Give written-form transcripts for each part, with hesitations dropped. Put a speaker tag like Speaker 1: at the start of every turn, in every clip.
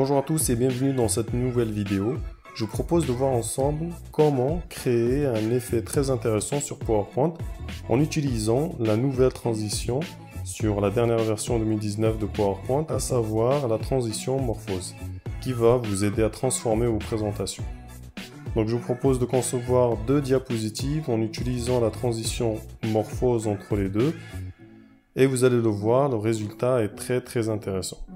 Speaker 1: Bonjour à tous et bienvenue dans cette nouvelle vidéo. Je vous propose de voir ensemble comment créer un effet très intéressant sur PowerPoint en utilisant la nouvelle transition sur la dernière version 2019 de PowerPoint, à savoir la transition Morphose, qui va vous aider à transformer vos présentations. Donc je vous propose de concevoir deux diapositives en utilisant la transition Morphose entre les deux, et vous allez le voir, le résultat est très intéressant.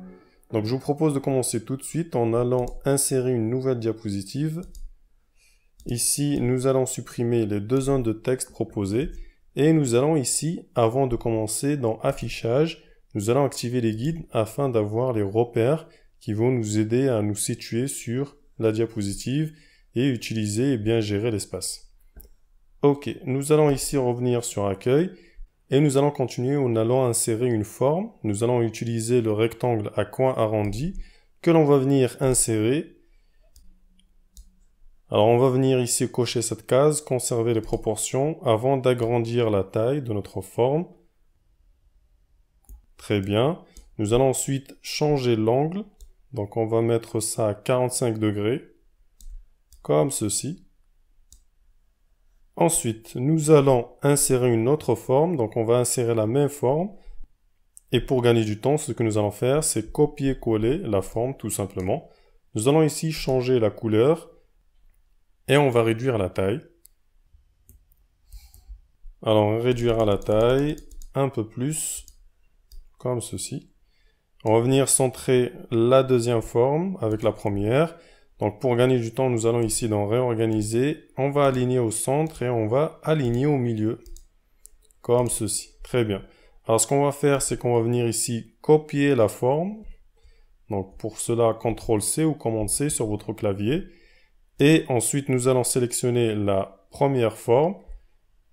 Speaker 1: Donc je vous propose de commencer tout de suite en allant insérer une nouvelle diapositive. Ici, nous allons supprimer les deux zones de texte proposées et nous allons ici, avant de commencer dans Affichage, nous allons activer les guides afin d'avoir les repères qui vont nous aider à nous situer sur la diapositive et utiliser et bien gérer l'espace. Ok, nous allons ici revenir sur Accueil. Et nous allons continuer en allant insérer une forme. Nous allons utiliser le rectangle à coin arrondi que l'on va venir insérer. Alors on va venir ici cocher cette case, conserver les proportions avant d'agrandir la taille de notre forme. Très bien. Nous allons ensuite changer l'angle. Donc on va mettre ça à 45 degrés, comme ceci. Ensuite, nous allons insérer une autre forme, donc on va insérer la même forme. Et pour gagner du temps, ce que nous allons faire, c'est copier-coller la forme, tout simplement. Nous allons ici changer la couleur, et on va réduire la taille. Alors, on réduira la taille un peu plus, comme ceci. On va venir centrer la deuxième forme avec la première. Donc pour gagner du temps, nous allons ici dans Réorganiser, on va aligner au centre et on va aligner au milieu, comme ceci. Très bien. Alors ce qu'on va faire, c'est qu'on va venir ici copier la forme. Donc pour cela, CTRL-C ou Commande-C sur votre clavier. Et ensuite, nous allons sélectionner la première forme.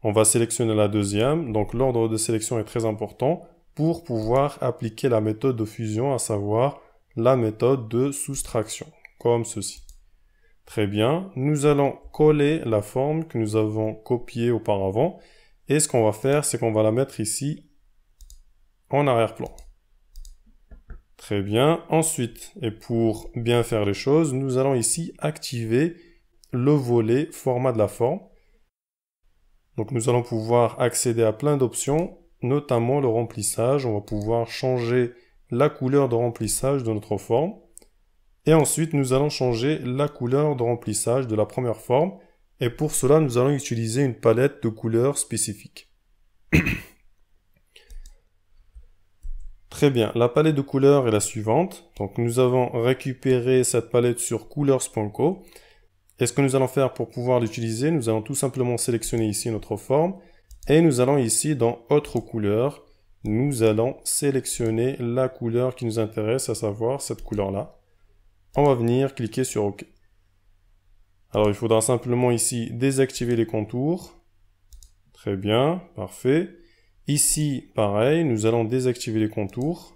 Speaker 1: On va sélectionner la deuxième. Donc l'ordre de sélection est très important pour pouvoir appliquer la méthode de fusion, à savoir la méthode de soustraction. Comme ceci. Très bien. Nous allons coller la forme que nous avons copiée auparavant. Et ce qu'on va faire, c'est qu'on va la mettre ici en arrière-plan. Très bien. Ensuite, et pour bien faire les choses, nous allons ici activer le volet format de la forme. Donc nous allons pouvoir accéder à plein d'options, notamment le remplissage. On va pouvoir changer la couleur de remplissage de notre forme. Et ensuite, nous allons changer la couleur de remplissage de la première forme. Et pour cela, nous allons utiliser une palette de couleurs spécifiques. Très bien, la palette de couleurs est la suivante. Donc nous avons récupéré cette palette sur Colors.co. Et ce que nous allons faire pour pouvoir l'utiliser, nous allons tout simplement sélectionner ici notre forme. Et nous allons ici dans Autres couleurs, nous allons sélectionner la couleur qui nous intéresse, à savoir cette couleur-là. On va venir cliquer sur OK. Alors, il faudra simplement ici désactiver les contours. Très bien, parfait. Ici, pareil, nous allons désactiver les contours.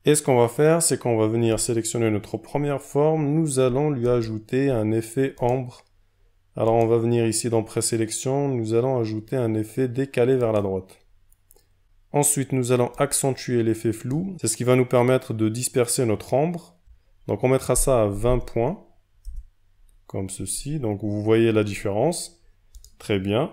Speaker 1: Et ce qu'on va faire, c'est qu'on va venir sélectionner notre première forme. Nous allons lui ajouter un effet ombre. Alors, on va venir ici dans Présélection. Nous allons ajouter un effet décalé vers la droite. Ensuite, nous allons accentuer l'effet flou. C'est ce qui va nous permettre de disperser notre ombre. Donc on mettra ça à 20 points, comme ceci. Donc vous voyez la différence. Très bien.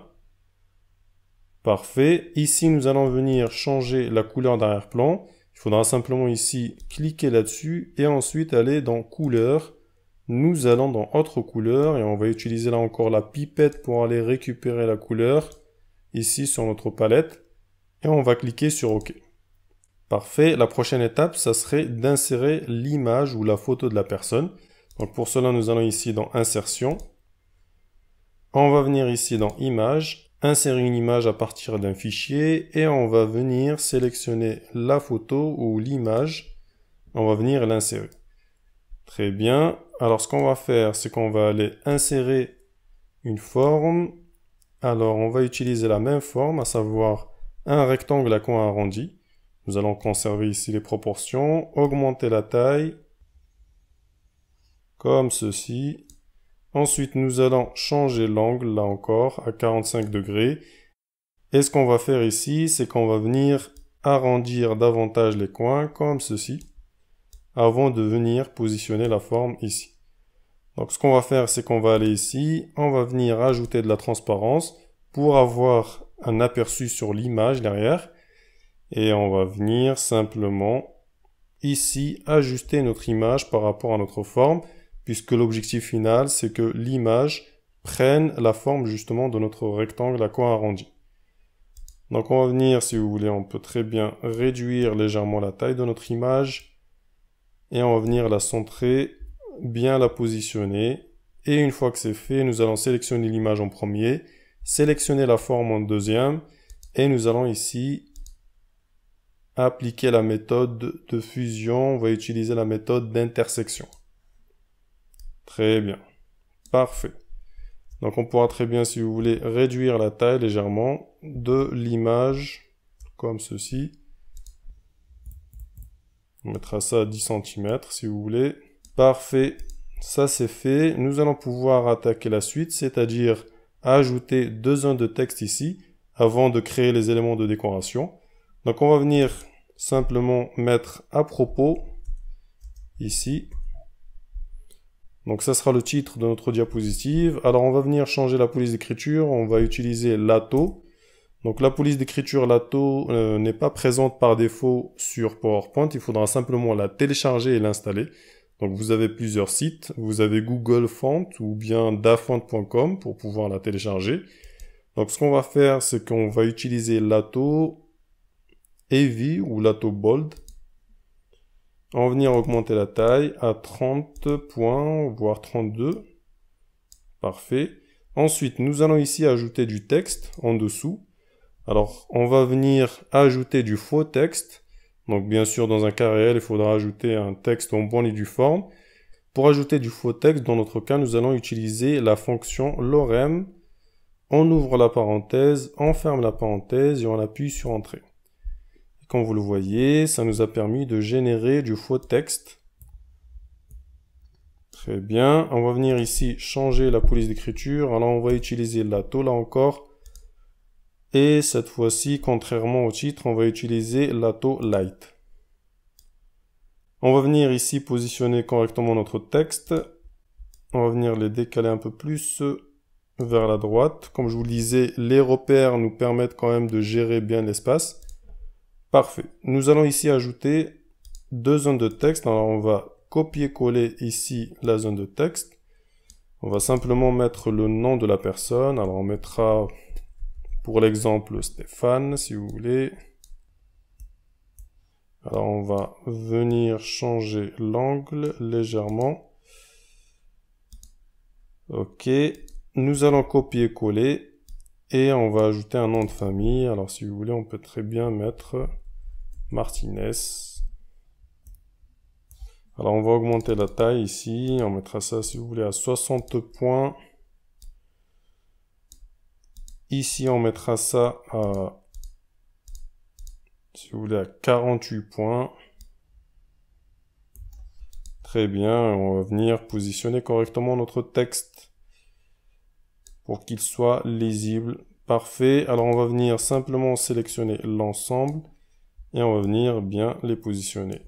Speaker 1: Parfait. Ici, nous allons venir changer la couleur d'arrière-plan. Il faudra simplement ici cliquer là-dessus et ensuite aller dans Couleurs. Nous allons dans Autres couleurs et on va utiliser là encore la pipette pour aller récupérer la couleur ici sur notre palette. Et on va cliquer sur OK. Parfait. La prochaine étape, ça serait d'insérer l'image ou la photo de la personne. Donc pour cela, nous allons ici dans Insertion. On va venir ici dans Images, insérer une image à partir d'un fichier et on va venir sélectionner la photo ou l'image. On va venir l'insérer. Très bien. Alors ce qu'on va faire, c'est qu'on va aller insérer une forme. Alors on va utiliser la même forme, à savoir un rectangle à coin arrondi. Nous allons conserver ici les proportions, augmenter la taille, comme ceci. Ensuite, nous allons changer l'angle, là encore, à 45 degrés. Et ce qu'on va faire ici, c'est qu'on va venir arrondir davantage les coins, comme ceci. avant de venir positionner la forme ici. Donc ce qu'on va faire, c'est qu'on va aller ici, on va venir ajouter de la transparence pour avoir un aperçu sur l'image derrière. Et on va venir simplement ici ajuster notre image par rapport à notre forme, puisque l'objectif final, c'est que l'image prenne la forme justement de notre rectangle à coin arrondi. Donc on va venir, si vous voulez, on peut très bien réduire légèrement la taille de notre image et on va venir la centrer, bien la positionner. Et une fois que c'est fait, nous allons sélectionner l'image en premier, sélectionner la forme en deuxième et nous allons ici appliquer la méthode de fusion. On va utiliser la méthode d'intersection. Très bien. Parfait. Donc on pourra très bien, si vous voulez, réduire la taille légèrement de l'image, comme ceci. On mettra ça à 10 cm, si vous voulez. Parfait. Ça c'est fait. Nous allons pouvoir attaquer la suite, c'est-à-dire ajouter 2 zones de texte ici, avant de créer les éléments de décoration. Donc on va venir simplement mettre à propos, ici. Donc ça sera le titre de notre diapositive. Alors on va venir changer la police d'écriture, on va utiliser Lato. Donc la police d'écriture Lato n'est pas présente par défaut sur PowerPoint, il faudra simplement la télécharger et l'installer. Donc vous avez plusieurs sites, vous avez Google Font ou bien dafont.com pour pouvoir la télécharger. Donc ce qu'on va faire, c'est qu'on va utiliser Lato Heavy ou Lato Bold. On va venir augmenter la taille à 30 points, voire 32. Parfait. Ensuite, nous allons ici ajouter du texte en dessous. Alors, on va venir ajouter du faux texte. Donc, bien sûr, dans un cas réel, il faudra ajouter un texte en bonne et due forme. Pour ajouter du faux texte, dans notre cas, nous allons utiliser la fonction lorem. On ouvre la parenthèse, on ferme la parenthèse et on appuie sur Entrée. Comme vous le voyez, ça nous a permis de générer du faux texte. Très bien. On va venir ici changer la police d'écriture. Alors on va utiliser Lato là encore. Et cette fois-ci, contrairement au titre, on va utiliser Lato Light. On va venir ici positionner correctement notre texte. On va venir les décaler un peu plus vers la droite. Comme je vous le disais, les repères nous permettent quand même de gérer bien l'espace. Parfait. Nous allons ici ajouter 2 zones de texte. Alors on va copier-coller ici la zone de texte. On va simplement mettre le nom de la personne. Alors on mettra pour l'exemple Stéphane si vous voulez. Alors on va venir changer l'angle légèrement. Ok. Nous allons copier-coller et on va ajouter un nom de famille. Alors si vous voulez, on peut très bien mettre Martinez. Alors on va augmenter la taille ici, on mettra ça si vous voulez à 60 points. Ici on mettra ça à, si vous voulez, à 48 points. Très bien, on va venir positionner correctement notre texte pour qu'il soit lisible. Parfait, alors on va venir simplement sélectionner l'ensemble. Et on va venir bien les positionner.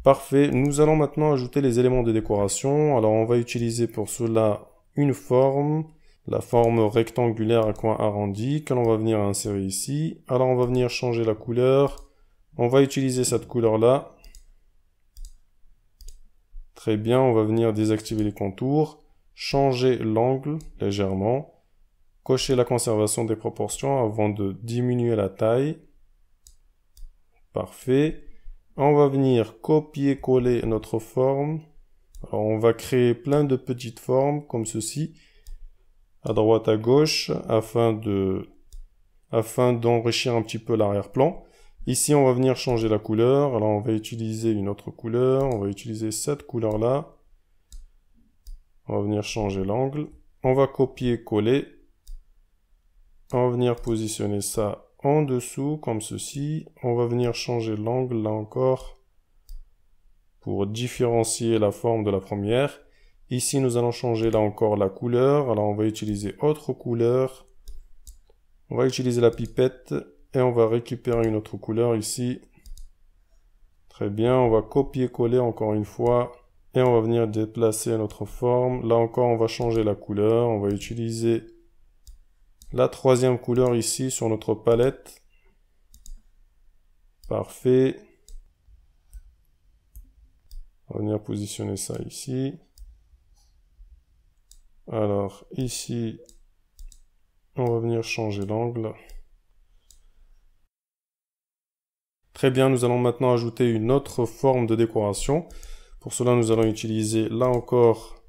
Speaker 1: Parfait. Nous allons maintenant ajouter les éléments de décoration. Alors on va utiliser pour cela une forme, la forme rectangulaire à coin arrondi, que l'on va venir insérer ici. Alors on va venir changer la couleur. On va utiliser cette couleur-là. Très bien, on va venir désactiver les contours, changer l'angle légèrement, cocher la conservation des proportions avant de diminuer la taille. Parfait. On va venir copier-coller notre forme. Alors, on va créer plein de petites formes comme ceci, à droite, à gauche, afin d'enrichir un petit peu l'arrière-plan. Ici, on va venir changer la couleur. Alors, on va utiliser une autre couleur. On va utiliser cette couleur-là. On va venir changer l'angle. On va copier-coller. On va venir positionner ça en dessous, comme ceci. On va venir changer l'angle, là encore, pour différencier la forme de la première. Ici, nous allons changer, là encore, la couleur. Alors, on va utiliser autre couleur. On va utiliser la pipette et on va récupérer une autre couleur ici. Très bien, on va copier-coller encore une fois. Et on va venir déplacer notre forme. Là encore, on va changer la couleur. On va utiliser la troisième couleur ici sur notre palette. Parfait. On va venir positionner ça ici. Alors, ici, on va venir changer l'angle. Très bien, nous allons maintenant ajouter une autre forme de décoration. Pour cela, nous allons utiliser, là encore,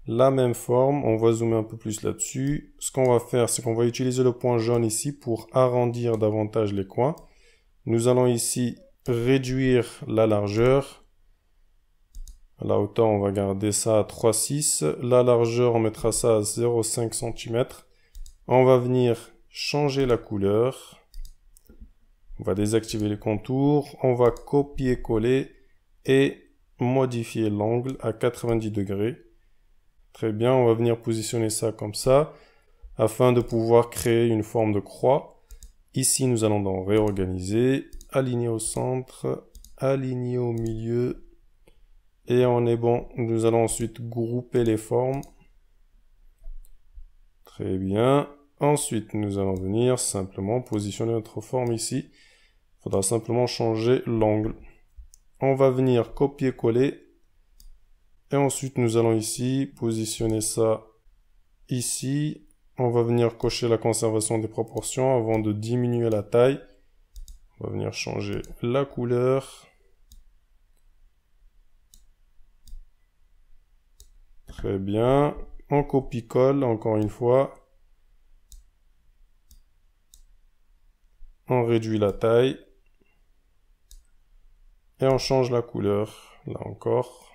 Speaker 1: la même forme. On va zoomer un peu plus là-dessus. Ce qu'on va faire, c'est qu'on va utiliser le point jaune ici pour arrondir davantage les coins. Nous allons ici réduire la largeur. La hauteur, on va garder ça à 3,6. La largeur, on mettra ça à 0,5 cm. On va venir changer la couleur. On va désactiver les contours. On va copier-coller et modifier l'angle à 90 degrés. Très bien, on va venir positionner ça comme ça afin de pouvoir créer une forme de croix. Ici, nous allons donc réorganiser, aligner au centre, aligner au milieu et on est bon. Nous allons ensuite grouper les formes. Très bien. Ensuite, nous allons venir simplement positionner notre forme ici. Il faudra simplement changer l'angle. On va venir copier-coller. Et ensuite, nous allons ici positionner ça ici. On va venir cocher la conservation des proportions avant de diminuer la taille. On va venir changer la couleur. Très bien. On copie-colle encore une fois. On réduit la taille. Et on change la couleur. Là encore.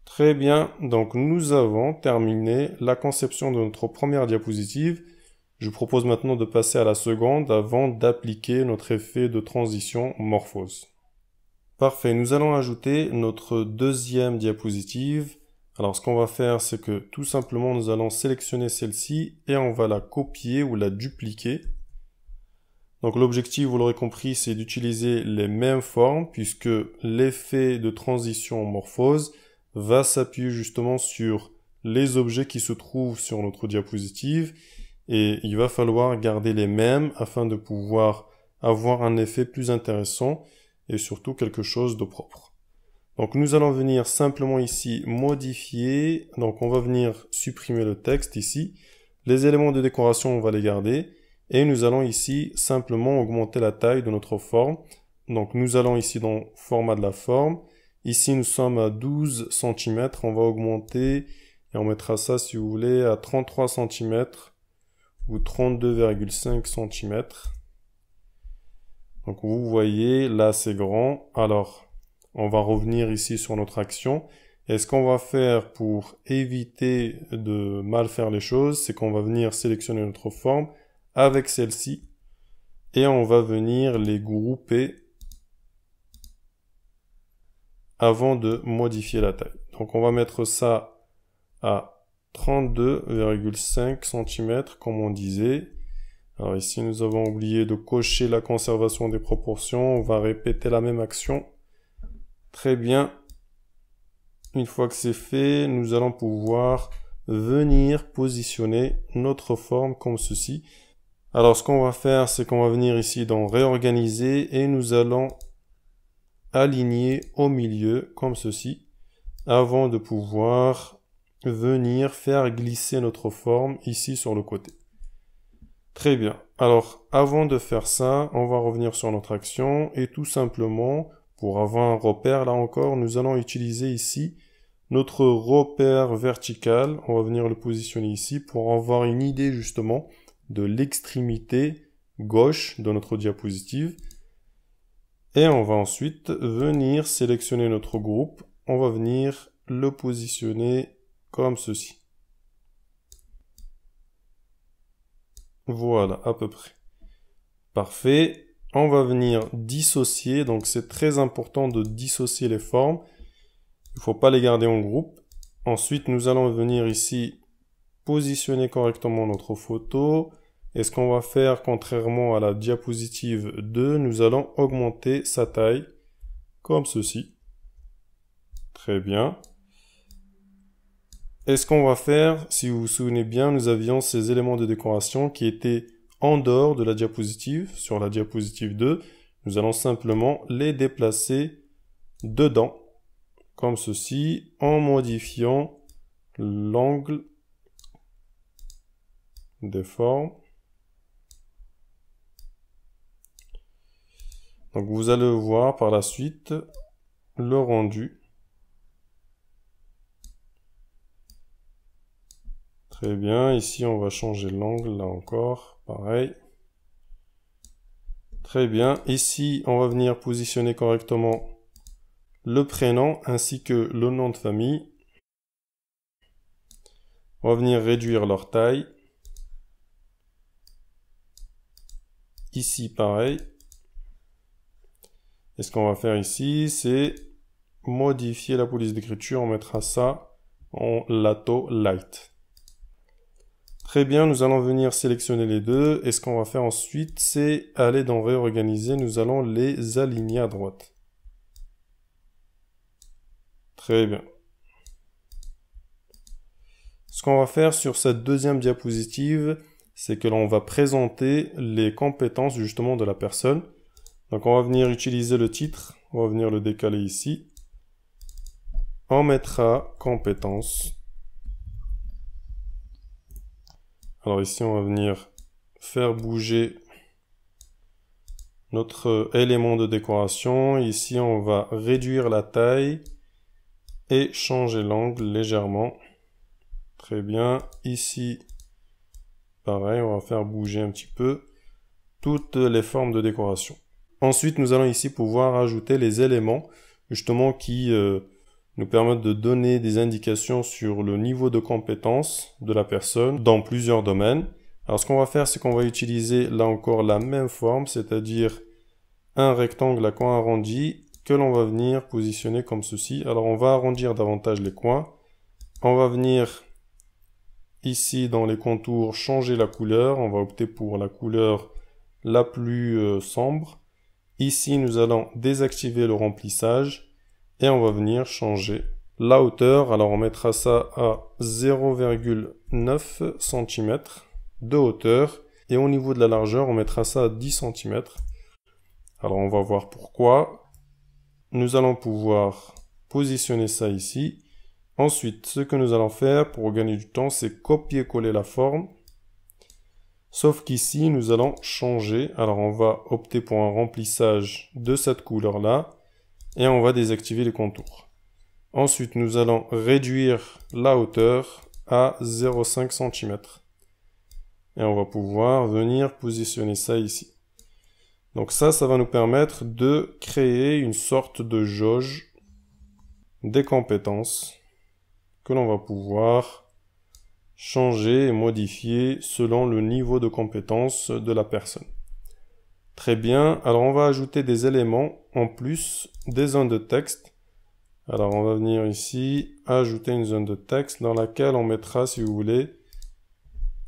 Speaker 1: Très bien. Donc nous avons terminé la conception de notre première diapositive. Je vous propose maintenant de passer à la seconde avant d'appliquer notre effet de transition morphose. Parfait. Nous allons ajouter notre deuxième diapositive. Alors ce qu'on va faire, c'est que tout simplement nous allons sélectionner celle-ci et on va la copier ou la dupliquer. Donc l'objectif, vous l'aurez compris, c'est d'utiliser les mêmes formes puisque l'effet de transition morphose va s'appuyer justement sur les objets qui se trouvent sur notre diapositive et il va falloir garder les mêmes afin de pouvoir avoir un effet plus intéressant et surtout quelque chose de propre. Donc nous allons venir simplement ici modifier, donc on va venir supprimer le texte ici, les éléments de décoration on va les garder. Et nous allons ici simplement augmenter la taille de notre forme. Donc nous allons ici dans format de la forme. Ici nous sommes à 12 cm. On va augmenter et on mettra ça si vous voulez à 33 cm ou 32,5 cm. Donc vous voyez là c'est grand. Alors on va revenir ici sur notre action. Et ce qu'on va faire pour éviter de mal faire les choses, c'est qu'on va venir sélectionner notre forme avec celle-ci et on va venir les grouper avant de modifier la taille. Donc on va mettre ça à 32,5 cm comme on disait. Alors ici nous avons oublié de cocher la conservation des proportions. On va répéter la même action. Très bien. Une fois que c'est fait, nous allons pouvoir venir positionner notre forme comme ceci. Alors ce qu'on va faire, c'est qu'on va venir ici dans réorganiser et nous allons aligner au milieu comme ceci avant de pouvoir venir faire glisser notre forme ici sur le côté. Très bien. Alors avant de faire ça, on va revenir sur notre action et tout simplement pour avoir un repère, là encore, nous allons utiliser ici notre repère vertical. On va venir le positionner ici pour avoir une idée justement de l'extrémité gauche de notre diapositive. Et on va ensuite venir sélectionner notre groupe. On va venir le positionner comme ceci. Voilà, à peu près. Parfait. On va venir dissocier. Donc c'est très important de dissocier les formes. Il ne faut pas les garder en groupe. Ensuite, nous allons venir ici positionner correctement notre photo. Et ce qu'on va faire, contrairement à la diapositive 2, nous allons augmenter sa taille, comme ceci. Très bien. Et ce qu'on va faire, si vous vous souvenez bien, nous avions ces éléments de décoration qui étaient en dehors de la diapositive, sur la diapositive 2. Nous allons simplement les déplacer dedans, comme ceci, en modifiant l'angle des formes. Donc vous allez voir par la suite le rendu. Très bien, ici on va changer l'angle, là encore, pareil. Très bien, ici on va venir positionner correctement le prénom ainsi que le nom de famille. On va venir réduire leur taille. Ici pareil. Et ce qu'on va faire ici, c'est modifier la police d'écriture, on mettra ça en Lato Light. Très bien, nous allons venir sélectionner les deux, et ce qu'on va faire ensuite, c'est aller dans réorganiser, nous allons les aligner à droite. Très bien. Ce qu'on va faire sur cette deuxième diapositive, c'est que l'on va présenter les compétences justement de la personne. Donc on va venir utiliser le titre, on va venir le décaler ici. On mettra compétences. Alors ici, on va venir faire bouger notre élément de décoration. Ici, on va réduire la taille et changer l'angle légèrement. Très bien. Ici, pareil, on va faire bouger un petit peu toutes les formes de décoration. Ensuite, nous allons ici pouvoir ajouter les éléments justement qui nous permettent de donner des indications sur le niveau de compétence de la personne dans plusieurs domaines. Alors ce qu'on va faire, c'est qu'on va utiliser là encore la même forme, c'est-à-dire un rectangle à coin arrondi que l'on va venir positionner comme ceci. Alors on va arrondir davantage les coins. On va venir ici dans les contours changer la couleur. On va opter pour la couleur la plus sombre. Ici, nous allons désactiver le remplissage. Et on va venir changer la hauteur. Alors on mettra ça à 0,9 cm de hauteur. Et au niveau de la largeur, on mettra ça à 10 cm. Alors on va voir pourquoi. Nous allons pouvoir positionner ça ici. Ensuite, ce que nous allons faire pour gagner du temps, c'est copier-coller la forme. Sauf qu'ici, nous allons changer. Alors on va opter pour un remplissage de cette couleur-là. Et on va désactiver les contours. Ensuite, nous allons réduire la hauteur à 0,5 cm. Et on va pouvoir venir positionner ça ici. Donc ça va nous permettre de créer une sorte de jauge des compétences que l'on va pouvoir changer et modifier selon le niveau de compétence de la personne. Très bien, alors on va ajouter des éléments en plus des zones de texte. Alors on va venir ici, ajouter une zone de texte dans laquelle on mettra, si vous voulez,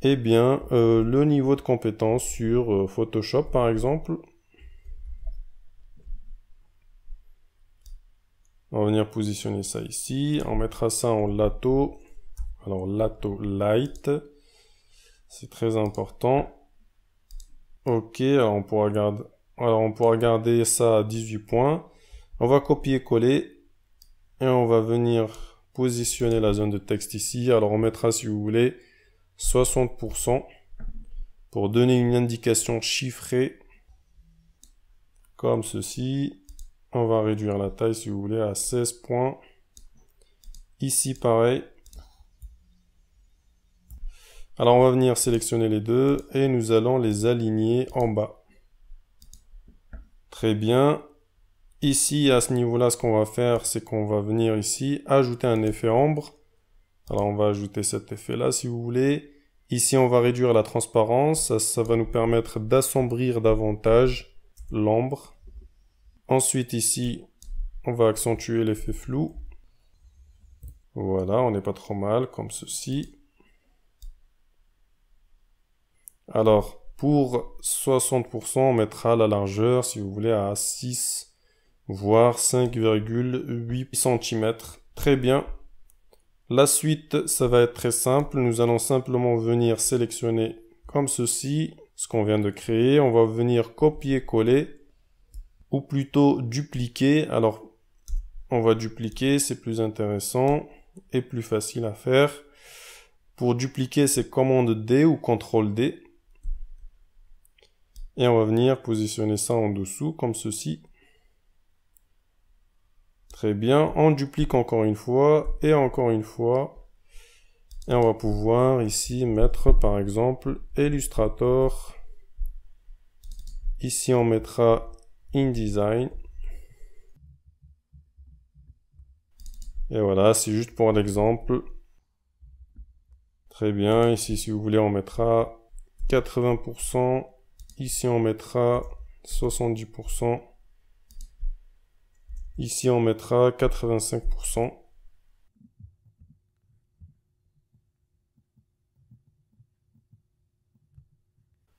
Speaker 1: eh bien, le niveau de compétence sur Photoshop par exemple. On va venir positionner ça ici, on mettra ça en Lato. Alors Lato Light, c'est très important. Ok, alors on pourra garder ça à 18 points. On va copier-coller et on va venir positionner la zone de texte ici. Alors on mettra, si vous voulez, 60% pour donner une indication chiffrée comme ceci. On va réduire la taille, si vous voulez, à 16 points. Ici, pareil. Alors on va venir sélectionner les deux et nous allons les aligner en bas. Très bien. Ici, à ce niveau-là, ce qu'on va faire, c'est qu'on va venir ici ajouter un effet ombre. Alors on va ajouter cet effet-là si vous voulez. Ici, on va réduire la transparence. Ça va nous permettre d'assombrir davantage l'ombre. Ensuite, ici, on va accentuer l'effet flou. Voilà, on n'est pas trop mal, comme ceci. Alors, pour 60%, on mettra la largeur, si vous voulez, à 6, voire 5,8 cm. Très bien. La suite, ça va être très simple. Nous allons simplement venir sélectionner comme ceci, ce qu'on vient de créer. On va venir copier-coller, ou plutôt dupliquer. Alors, on va dupliquer, c'est plus intéressant et plus facile à faire. Pour dupliquer, c'est commande D ou CTRL D. Et on va venir positionner ça en dessous, comme ceci. Très bien, on duplique encore une fois, et encore une fois. Et on va pouvoir ici mettre par exemple Illustrator. Ici on mettra InDesign. Et voilà, c'est juste pour l'exemple. Très bien, ici si vous voulez on mettra 80%. Ici on mettra 70%. Ici on mettra 85%.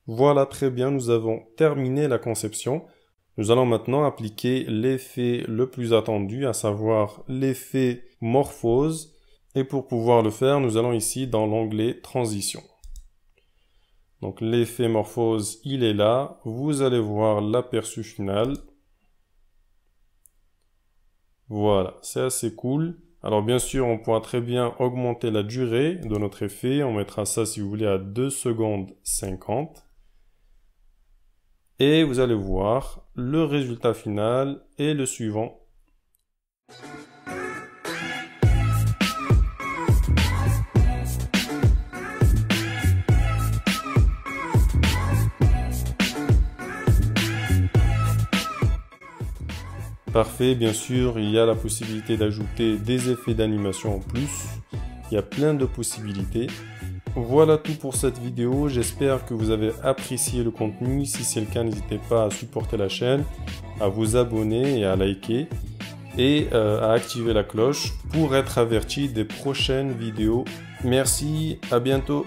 Speaker 1: Voilà, très bien, nous avons terminé la conception. Nous allons maintenant appliquer l'effet le plus attendu, à savoir l'effet morphose. Et pour pouvoir le faire, nous allons ici dans l'onglet Transition. Donc l'effet morphose, il est là. Vous allez voir l'aperçu final. Voilà, c'est assez cool. Alors bien sûr, on pourra très bien augmenter la durée de notre effet. On mettra ça, si vous voulez, à 2 secondes 50. Et vous allez voir, le résultat final est le suivant. Parfait, bien sûr, il y a la possibilité d'ajouter des effets d'animation en plus. Il y a plein de possibilités. Voilà tout pour cette vidéo, j'espère que vous avez apprécié le contenu. Si c'est le cas, n'hésitez pas à supporter la chaîne, à vous abonner et à liker, et à activer la cloche pour être averti des prochaines vidéos. Merci, à bientôt.